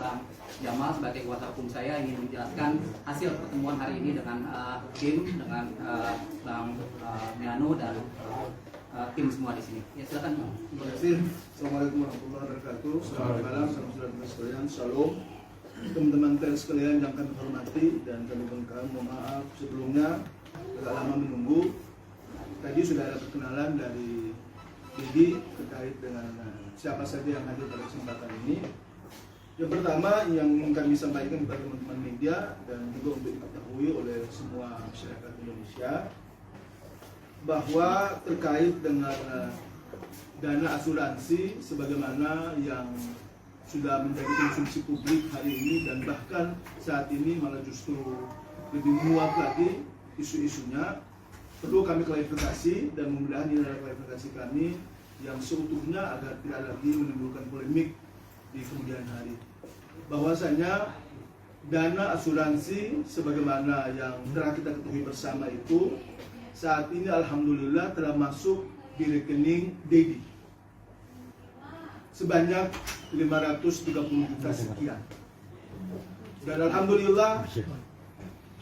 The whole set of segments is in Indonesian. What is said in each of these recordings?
Bang Jamal sebagai kuasa hukum saya ingin menjelaskan hasil pertemuan hari ini dengan tim, dengan Bang Mianu dan tim semua di sini. Ya silakan Bang. Terima kasih. Assalamualaikum warahmatullahi wabarakatuh. Selamat malam, salam sekalian, shalom. Teman-teman pers sekalian yang kami hormati dan kami banggakan, mohon maaf sebelumnya agak lama menunggu. Tadi sudah ada perkenalan dari Didi terkait dengan siapa saja yang hadir pada kesempatan ini. Yang pertama yang ingin kami sampaikan kepada teman-teman media dan juga untuk diketahui oleh semua masyarakat Indonesia bahwa terkait dengan dana asuransi sebagaimana yang sudah menjadi konsumsi publik hari ini dan bahkan saat ini malah justru lebih menguat lagi isu-isunya, perlu kami klarifikasi dan mudah-mudahan ini adalah klarifikasi kami yang seutuhnya agar tidak lagi menimbulkan polemik di kemudian hari. Bahwasanya dana asuransi sebagaimana yang telah kita ketahui bersama itu saat ini alhamdulillah telah masuk di rekening Dedi sebanyak 530 juta sekian. Dan alhamdulillah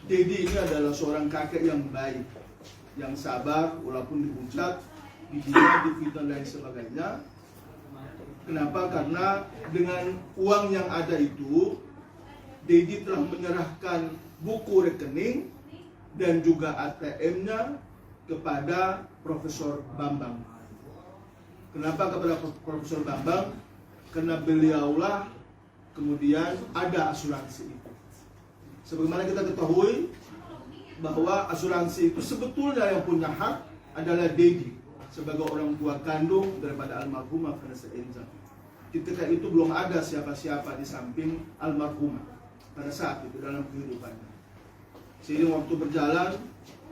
Dedi ini adalah seorang kakek yang baik, yang sabar walaupun dihujat, dihina, difitnah dan sebagainya. Kenapa? Karena dengan uang yang ada itu Dedi telah menyerahkan buku rekening dan juga ATM-nya kepada Profesor Bambang. Kenapa kepada Profesor Bambang? Karena beliaulah kemudian ada asuransi itu. Sebagaimana kita ketahui bahwa asuransi itu sebetulnya yang punya hak adalah Dedi sebagai orang tua kandung daripada almarhumah Vanessa Angel. Ketika itu belum ada siapa-siapa di samping almarhumah pada saat itu dalam kehidupannya. Seiring waktu berjalan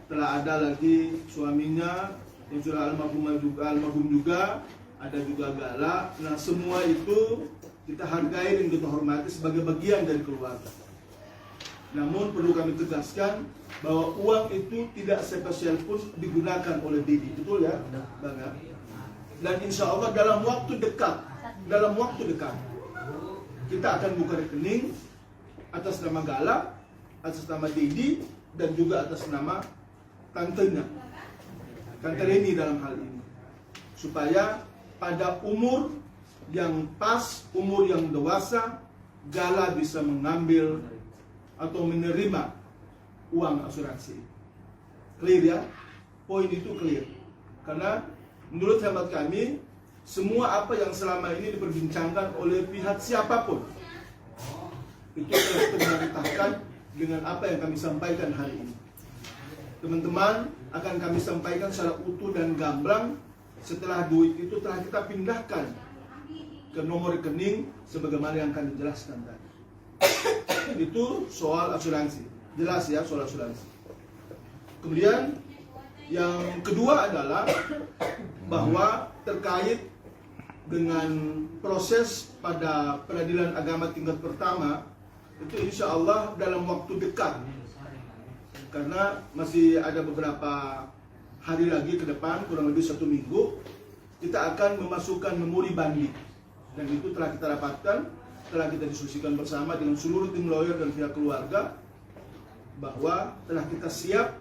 telah ada lagi suaminya yang sudah almarhum juga, ada juga Gala. Nah semua itu kita hargai dan kita hormati sebagai bagian dari keluarga. Namun perlu kami tegaskan bahwa uang itu tidak spesial pun digunakan oleh Dedi, betul ya, Bang? Dan insya Allah dalam waktu dekat kita akan buka rekening atas nama Gala, atas nama Dedi, dan juga atas nama tantenya, Tante Reni dalam hal ini, supaya pada umur yang pas, umur yang dewasa, Gala bisa mengambil atau menerima uang asuransi. Clear ya? Poin itu clear. Karena menurut hemat kami, semua apa yang selama ini diperbincangkan oleh pihak siapapun itu telah terberitakan dengan apa yang kami sampaikan hari ini. Teman-teman, akan kami sampaikan secara utuh dan gamblang setelah duit itu telah kita pindahkan ke nomor rekening sebagaimana yang kami jelaskan tadi. Itu soal asuransi. Jelas ya soal asuransi. Kemudian yang kedua adalah bahwa terkait dengan proses pada Pengadilan Agama tingkat pertama itu insya Allah dalam waktu dekat, karena masih ada beberapa hari lagi ke depan, kurang lebih 1 minggu, kita akan memasukkan memori banding. Dan itu telah kita dapatkan, telah kita diskusikan bersama dengan seluruh tim lawyer dan pihak keluarga, bahwa telah kita siap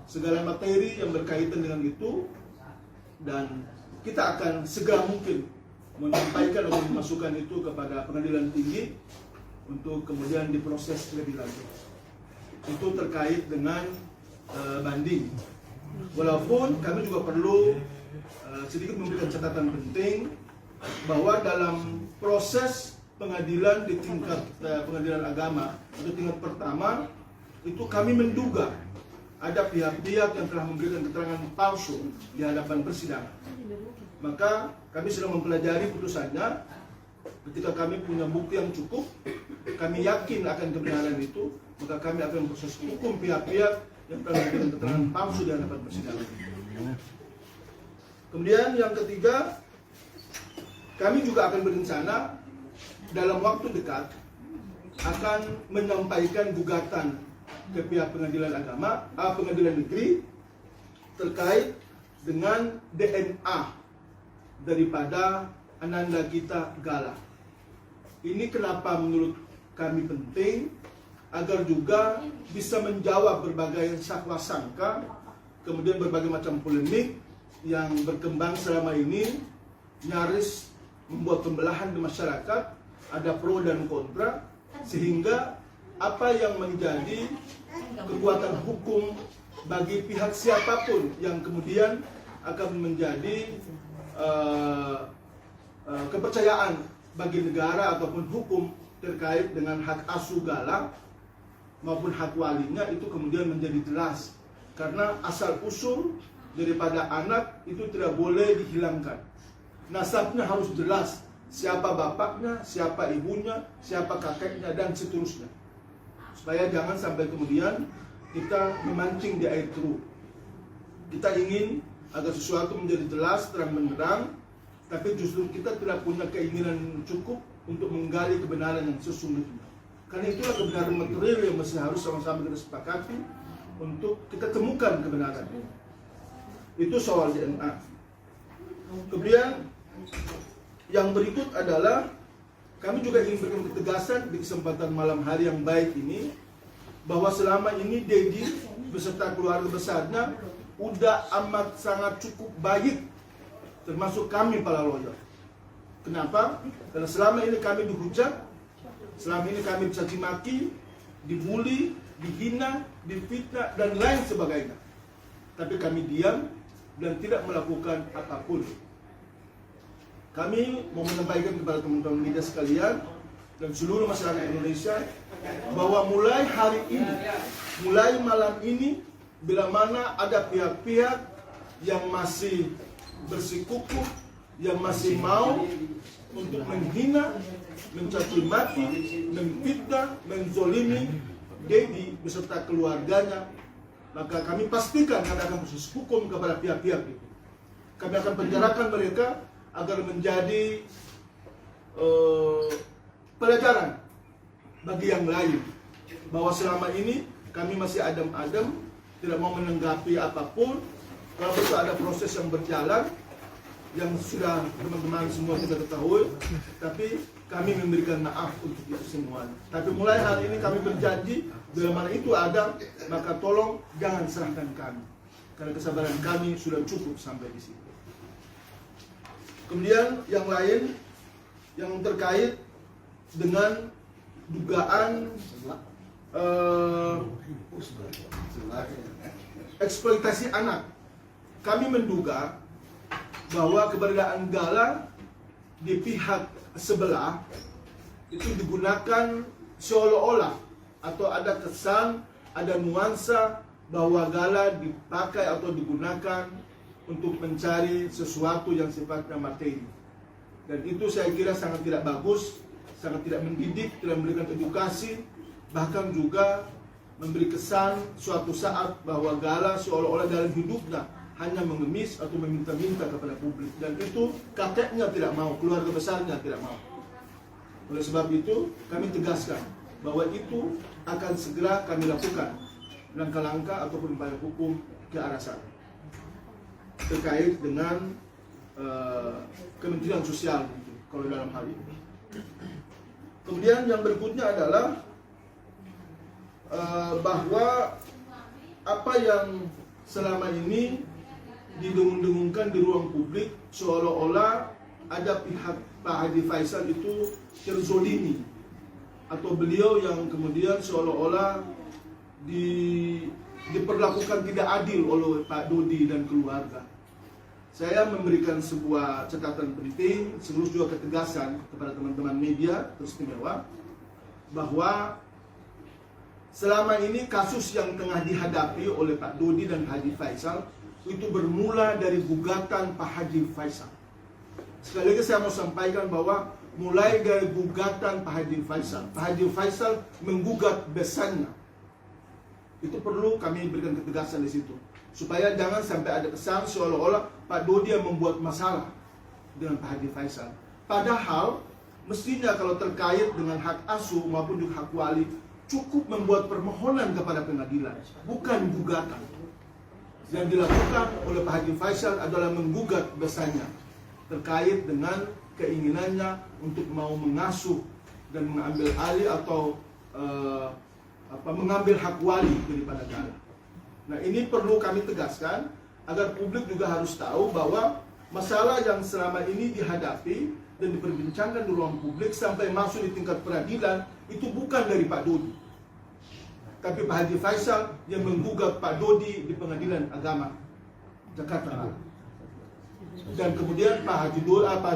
segala materi yang berkaitan dengan itu, dan kita akan segera mungkin menyampaikan atau memasukkan itu kepada pengadilan tinggi untuk kemudian diproses lebih lanjut. Itu terkait dengan banding. Walaupun kami juga perlu sedikit memberikan catatan penting bahwa dalam proses pengadilan di tingkat pengadilan agama atau tingkat pertama itu kami menduga ada pihak-pihak yang telah memberikan keterangan palsu di hadapan persidangan. Maka kami sedang mempelajari putusannya. Ketika kami punya bukti yang cukup, kami yakin akan kebenaran itu, maka kami akan proses hukum pihak-pihak yang telah memberikan keterangan palsu di hadapan persidangan. Kemudian yang ketiga, kami juga akan berencana dalam waktu dekat akan menyampaikan gugatan ke pihak pengadilan agama, pengadilan negeri terkait dengan DNA daripada Ananda kita Gala. Ini kenapa menurut kami penting, agar juga bisa menjawab berbagai sakwa sangka, kemudian berbagai macam polemik yang berkembang selama ini, nyaris membuat pembelahan di masyarakat, ada pro dan kontra, sehingga apa yang menjadi kekuatan hukum bagi pihak siapapun yang kemudian akan menjadi kepercayaan bagi negara ataupun hukum terkait dengan hak asuh Gala maupun hak walinya itu kemudian menjadi jelas, karena asal usul daripada anak itu tidak boleh dihilangkan. Nasabnya harus jelas, siapa bapaknya, siapa ibunya, siapa kakeknya, dan seterusnya, supaya jangan sampai kemudian kita memancing di air keruh. Kita ingin agar sesuatu menjadi jelas, terang benderang, tapi justru kita tidak punya keinginan cukup untuk menggali kebenaran yang sesungguhnya. Karena itulah kebenaran material yang masih harus sama-sama kita sepakati untuk kita temukan kebenaran. Itu soal DNA. Kemudian yang berikut adalah kami juga ingin berikan ketegasan di kesempatan malam hari yang baik ini, bahwa selama ini Dedi beserta keluarga besarnya udah amat sangat cukup baik, termasuk kami para lawyer. Kenapa? Karena selama ini kami dihujat, selama ini kami dicaci maki, dibully, dihina, difitnah, dan lain sebagainya. Tapi kami diam dan tidak melakukan apapun. Kami mau menyampaikan kepada teman-teman media sekalian dan seluruh masyarakat Indonesia bahwa mulai hari ini, mulai malam ini, bila mana ada pihak-pihak yang masih bersikukuh, yang masih mau untuk menghina, mencaci maki, memfitnah, menzolimi Dedi beserta keluarganya, maka kami pastikan kami akan proses hukum kepada pihak-pihak itu. Kami akan penjarakan mereka agar menjadi pelajaran bagi yang lain, bahwa selama ini kami masih adem-adem, tidak mau menanggapi apapun. Kalau itu ada proses yang berjalan yang sudah teman-teman semua kita ketahui, tapi kami memberikan maaf untuk itu semua. Tapi mulai hari ini kami berjanji, bila mana itu ada, maka tolong jangan serahkan kami, karena kesabaran kami sudah cukup sampai di situ. Kemudian yang lain yang terkait dengan dugaan eksploitasi anak. Kami menduga bahwa keberadaan Gala di pihak sebelah itu digunakan seolah-olah, atau ada kesan, ada nuansa bahwa Gala dipakai atau digunakan untuk mencari sesuatu yang sifatnya materi. Dan itu saya kira sangat tidak bagus, sangat tidak mendidik, tidak memberikan edukasi, bahkan juga memberi kesan suatu saat bahwa Gala seolah-olah dalam hidupnya hanya mengemis atau meminta-minta kepada publik. Dan itu kakeknya tidak mau, keluarga besarnya tidak mau. Oleh sebab itu kami tegaskan bahwa itu akan segera kami lakukan langkah-langkah ataupun upaya hukum ke arah sana terkait dengan Kementerian Sosial gitu, kalau dalam hal ini. Kemudian yang berikutnya adalah bahwa apa yang selama ini didengung-dengungkan di ruang publik, seolah-olah ada pihak Pak Hadi Faisal itu terzolimi, atau beliau yang kemudian seolah-olah diperlakukan tidak adil oleh Pak Dodi dan keluarga. Saya memberikan sebuah catatan penting, sekaligus juga ketegasan kepada teman-teman media teristimewa, bahwa selama ini kasus yang tengah dihadapi oleh Pak Dodi dan Hadi Faisal itu bermula dari gugatan Pak Hadi Faisal. Sekali lagi saya mau sampaikan bahwa mulai dari gugatan Pak Hadi Faisal menggugat besannya. Itu perlu kami berikan ketegasan di situ, supaya jangan sampai ada kesan seolah-olah Pak Dodi yang membuat masalah dengan Pak Hadi Faisal. Padahal mestinya kalau terkait dengan hak asuh maupun juga hak wali, cukup membuat permohonan kepada pengadilan, bukan gugatan. Yang dilakukan oleh Pak Hadi Faisal adalah menggugat besannya terkait dengan keinginannya untuk mau mengasuh dan mengambil alih atau mengambil hak wali daripada Gala. Nah, ini perlu kami tegaskan agar publik juga harus tahu bahwa masalah yang selama ini dihadapi dan diperbincangkan di ruang publik sampai masuk di tingkat peradilan itu bukan dari Pak Dodi, tapi Pak Haji Faisal yang menggugat Pak Dodi di Pengadilan Agama Jakarta. Dan kemudian Pak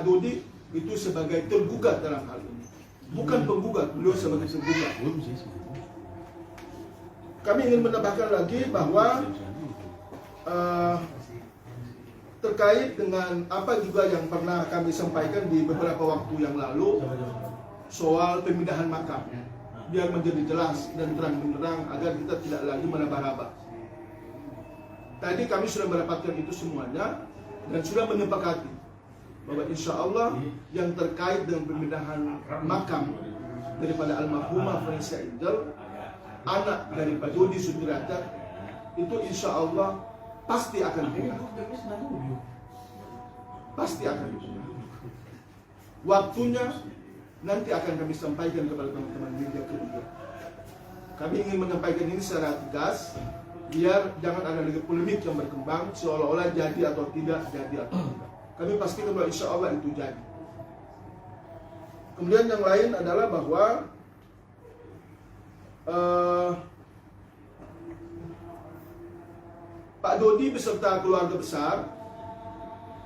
Dodi itu sebagai tergugat dalam hal ini, bukan penggugat, beliau sebagai tergugat. Kami ingin menambahkan lagi bahwa terkait dengan apa juga yang pernah kami sampaikan di beberapa waktu yang lalu soal pemindahan makam, biar menjadi jelas dan terang benderang agar kita tidak lagi meraba-raba. Tadi kami sudah mendapatkan itu semuanya dan sudah menyepakati bahwa insya Allah yang terkait dengan pemindahan makam daripada almarhumah Vanessa Angel, anak dari Pak Dodi Sudrajat, itu insya Allah pasti akan pindah. Pasti akan pindah. Waktunya nanti akan kami sampaikan kepada teman-teman media kedua. Kami ingin menyampaikan ini secara tegas, biar jangan ada lagi polemik yang berkembang seolah-olah jadi atau tidak, jadi atau tidak. Kami pastikan bahwa insya Allah itu jadi. Kemudian yang lain adalah bahwa Pak Dodi beserta keluarga besar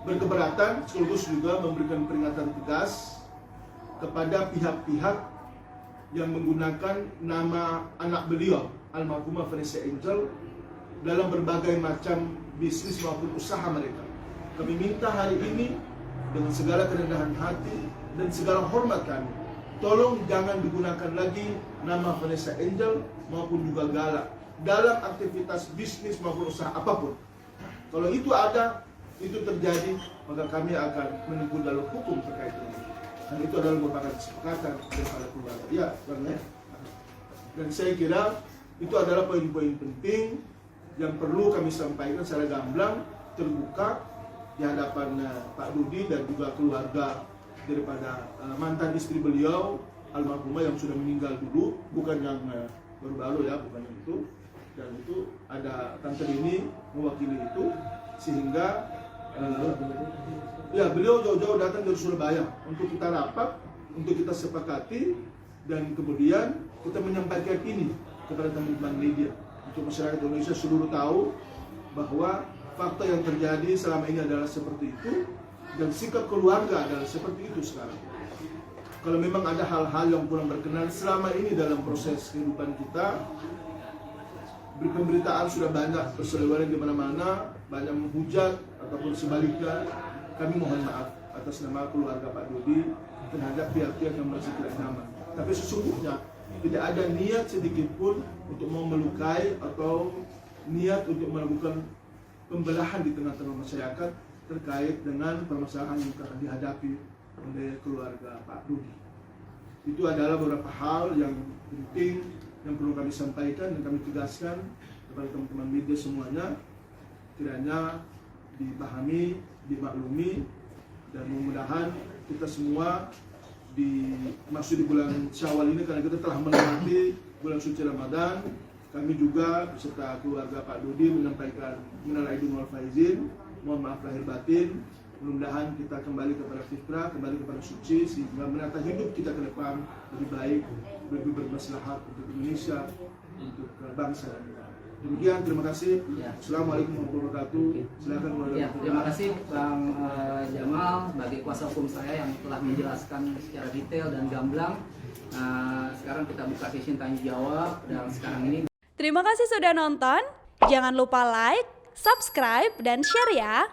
berkeberatan sekaligus juga memberikan peringatan tegas kepada pihak-pihak yang menggunakan nama anak beliau almarhumah Vanessa Angel dalam berbagai macam bisnis maupun usaha mereka. Kami minta hari ini dengan segala kerendahan hati dan segala hormat kami, tolong jangan digunakan lagi nama Vanessa Angel maupun juga Gala dalam aktivitas bisnis maupun usaha apapun. Kalau itu ada, itu terjadi, maka kami akan menempuh jalur hukum terkait ini. Dan itu adalah merupakan kesepakatan daripada keluarga. Ya, Bang. Dan saya kira itu adalah poin-poin penting yang perlu kami sampaikan secara gamblang, terbuka di hadapan Pak Dodi dan juga keluarga daripada mantan istri beliau almarhumah yang sudah meninggal dulu, bukan yang baru-baru ya, bukan yang itu. Dan itu ada Tante ini mewakili itu, sehingga ya beliau jauh-jauh datang dari Surabaya untuk kita rapat, untuk kita sepakati, dan kemudian kita menyampaikan ini kepada teman-teman media untuk masyarakat Indonesia seluruh tahu bahwa fakta yang terjadi selama ini adalah seperti itu dan sikap keluarga adalah seperti itu sekarang. Kalau memang ada hal-hal yang kurang berkenan selama ini dalam proses kehidupan kita, pemberitaan sudah banyak berseliweran di mana-mana, banyak menghujat ataupun sebaliknya, kami mohon maaf atas nama keluarga Pak Dodi terhadap pihak-pihak yang merasa tidak nyaman. Tapi sesungguhnya tidak ada niat sedikit pun untuk mau melukai atau niat untuk melakukan pembelahan di tengah-tengah masyarakat terkait dengan permasalahan yang akan dihadapi oleh keluarga Pak Dodi. Itu adalah beberapa hal yang penting yang perlu kami sampaikan dan kami tegaskan kepada teman-teman media semuanya, kiranya dipahami, dimaklumi, dan mudah-mudahan kita semua masuk di bulan Syawal ini karena kita telah melewati bulan suci Ramadan. Kami juga beserta keluarga Pak Dodi menyampaikan minal aidin wal faizin, mohon maaf lahir batin. Mudah-mudahan kita kembali kepada fitrah, kembali kepada suci, sehingga menata hidup kita ke depan lebih baik, lebih bermaslahat untuk Indonesia, untuk bangsa dan negara. Demikian, terima kasih. Ya. Assalamualaikum warahmatullahi wabarakatuh. Silakan. Ya, terima kasih Bang Jamal sebagai kuasa hukum saya yang telah menjelaskan secara detail dan gamblang. Sekarang kita buka sesi tanya jawab dan sekarang ini. Terima kasih sudah nonton. Jangan lupa like, subscribe, dan share ya.